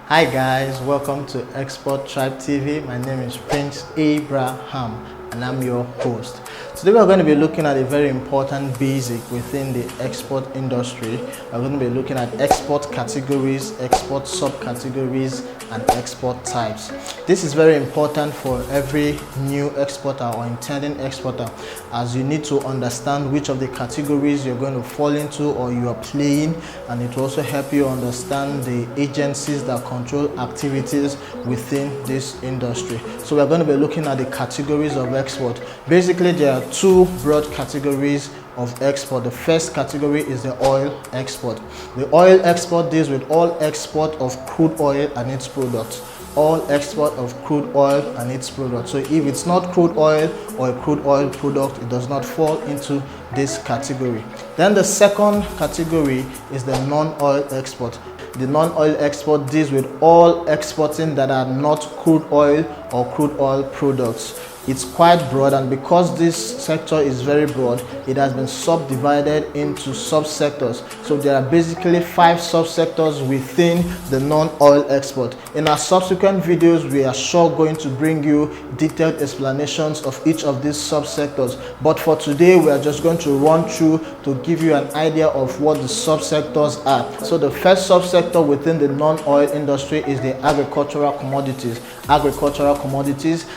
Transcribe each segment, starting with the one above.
Hi guys, welcome to Export Tribe TV. My name is Prince Abraham and I'm your host. Today we're going to be looking at a very important basic within the export industry. We're going to be looking at export categories, export subcategories, and export types. This is very important for every new exporter or intending exporter, as you need to understand which of the categories you're going to fall into or you are playing, and it will also help you understand the agencies that control activities within this industry. So we're going to be looking at the categories of export. Basically, there are two broad categories of export. The first category is the oil export. The oil export deals with all export of crude oil and its products. All export of crude oil and its products. So if it's not crude oil or a crude oil product, it does not fall into this category. Then the second category is the non-oil export. The non-oil export deals with all exporting that are not crude oil or crude oil products. It's quite broad, and because this sector is very broad, it has been subdivided into subsectors. So there are basically 5 subsectors within the non-oil export. In our subsequent videos, we are sure going to bring you detailed explanations of each of these subsectors. But for today, we are just going to run through to give you an idea of what the subsectors are. So the first subsector within the non-oil industry is the agricultural commodities.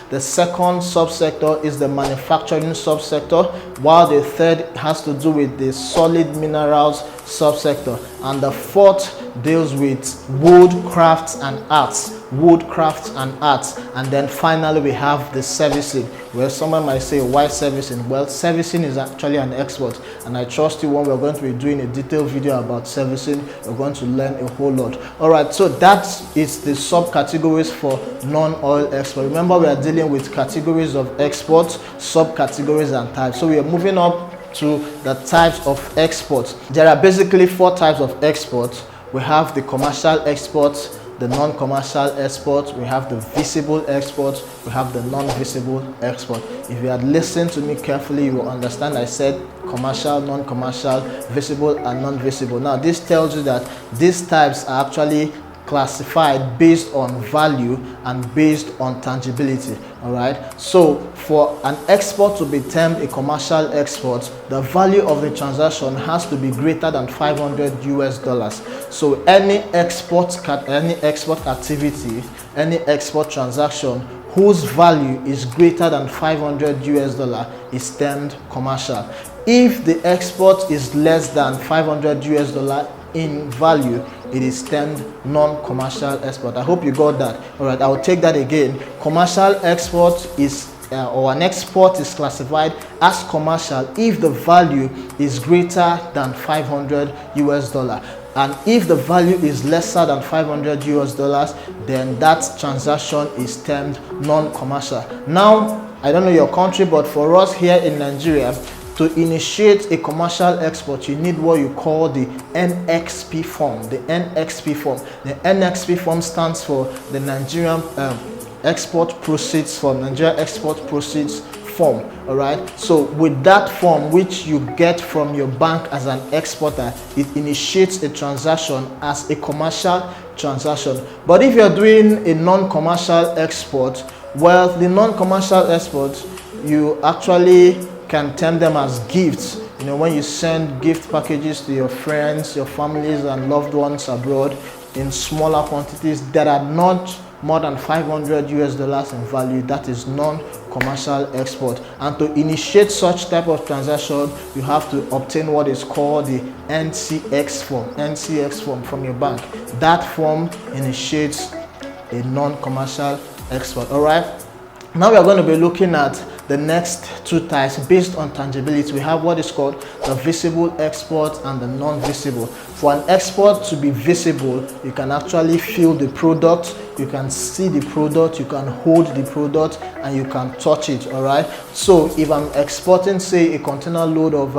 The second subsector is the manufacturing subsector, while the third has to do with the solid minerals subsector, and the fourth deals with wood crafts and arts. And then finally we have the servicing, where someone might say, why servicing? Well, servicing is actually an export, and I trust you, when we're going to be doing a detailed video about servicing, you're going to learn a whole lot. All right, so that is the subcategories for non-oil export. Remember, we are dealing with categories of export, subcategories, and types. So we are moving up to the types of exports. There are basically 4 types of exports. We have the commercial exports, the non-commercial export, we have the visible export, we have the non-visible export. If you had listened to me carefully, you will understand I said commercial, non-commercial, visible, and non-visible. Now this tells you that these types are actually classified based on value and based on tangibility. All right, so for an export to be termed a commercial export, the value of the transaction has to be greater than $500. So any export activity, any export transaction whose value is greater than $500 is termed commercial. If the export is less than $500 in value, it is termed non-commercial export. I hope you got that. All right, I will take that again. Commercial export is or an export is classified as commercial if the value is greater than $500, and if the value is lesser than $500, then that transaction is termed non-commercial. Now, I don't know your country, but for us here in Nigeria, to initiate a commercial export, you need what you call the NXP form. The NXP form stands for the Nigerian Export Proceeds Form, Nigeria Export Proceeds Form. All right. So with that form, which you get from your bank as an exporter, it initiates a transaction as a commercial transaction. But if you're doing a non-commercial export, well, the non-commercial export, you actually can term them as gifts. You know, when you send gift packages to your friends, your families, and loved ones abroad in smaller quantities that are not more than $500 in value, that is non-commercial export. And to initiate such type of transaction, you have to obtain what is called the NCX form from your bank. That form initiates a non-commercial export. All right. Now we are going to be looking at the next 2 types based on tangibility. We have what is called the visible export and the non-visible. For an export to be visible, you can actually feel the product, you can see the product, you can hold the product, and you can touch it. All right. So if I'm exporting, say, a container load of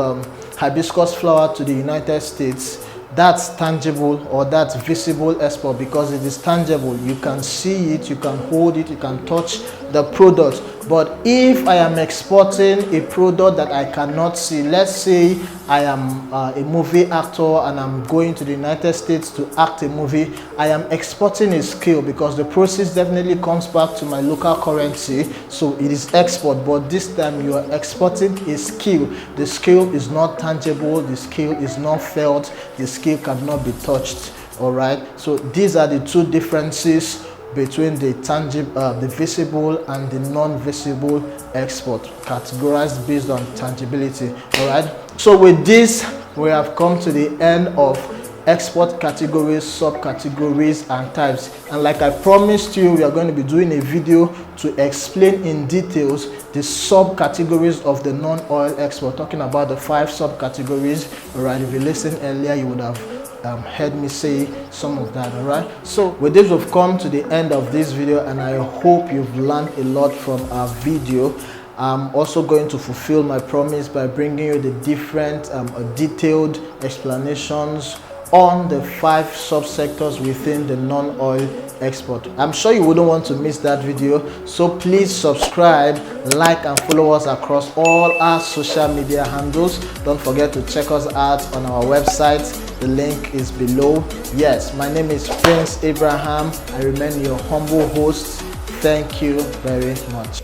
hibiscus flower to the United States, that's tangible or that's visible export because it is tangible. You can see it, you can hold it, you can touch the product. But if I am exporting a product that I cannot see, let's say I am a movie actor and I'm going to the United States to act a movie, I am exporting a skill because the process definitely comes back to my local currency, so it is export. But this time you are exporting a skill. The skill is not tangible, the skill is not felt, the skill cannot be touched. All right, so these are the two differences between the tangible, the visible and the non-visible export, categorized based on tangibility. All right, so with this we have come to the end of export categories, subcategories and types. And like I promised you, we are going to be doing a video to explain in details the subcategories of the non-oil export, talking about the 5 subcategories. All right, if you listened earlier, you would have heard me say some of that. All right, so with this we've come to the end of this video, and I hope you've learned a lot from our video. I'm also going to fulfill my promise by bringing you the different detailed explanations on the 5 subsectors within the non-oil export. I'm sure you wouldn't want to miss that video, so please subscribe, like and follow us across all our social media handles. Don't forget to check us out on our website. The link is below. Yes, my name is Prince Abraham. I remain your humble host. Thank you very much.